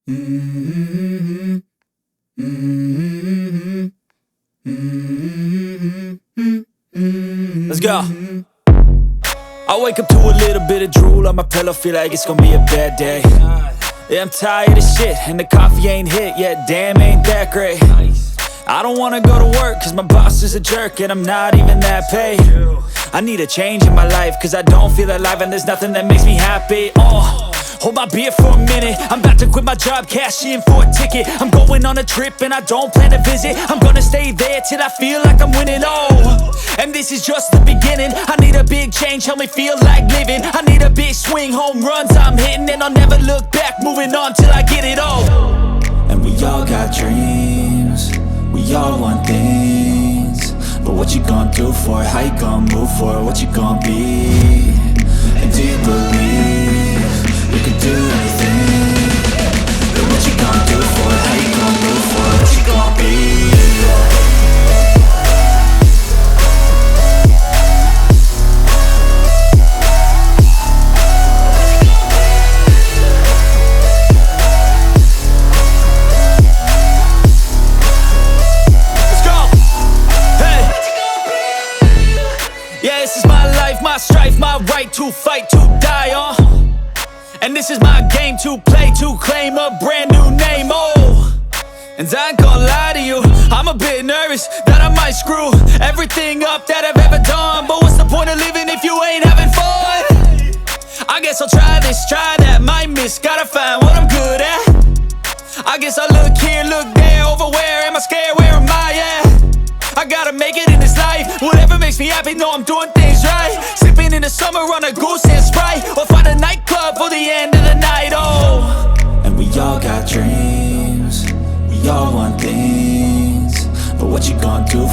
Mm-hmm. Mm-hmm. Mm-hmm. Let's go. I wake up to a little bit of drool on my pillow, feel like it's gonna be a bad day. Yeah, I'm tired of shit, and the coffee ain't hit yet, damn, ain't that great. I don't wanna go to work, cause my boss is a jerk, and I'm not even that paid. I need a change in my life, cause I don't feel alive, and there's nothing that makes me happy. Hold my beer for a minute, I'm about to quit my job, cash in for a ticket. I'm going on a trip and I don't plan to visit. I'm gonna stay there till I feel like I'm winning, and this is just the beginning. I need a big change, help me feel like living. I need a big swing, home runs I'm hitting, and I'll never look back, moving on till I get it all. And we all got dreams, we all want things, but what you gonna do for it? How you gonna move for it? What you gonna be? And do you believe you can do anything? But what you gonna do for it? How you gonna move for it? What you gonna be? Yeah, this is my life, my strife, my right to fight, to die on. And this is my game to play, to claim a brand new name, And I ain't gonna lie to you, I'm a bit nervous that I might screw everything up that I've ever done. But what's the point of living if you ain't having fun? I guess I'll try this, try that, might miss, gotta find what I'm good at. I guess I look here, look there, over where am I scared, where am I at? I gotta make it in this life, whatever makes me happy, know I'm doing things right. Sipping in the summer on a goose and Sprite, or find a nightclub for the end of the night, And we all got dreams, we all want things, but what you gonna do for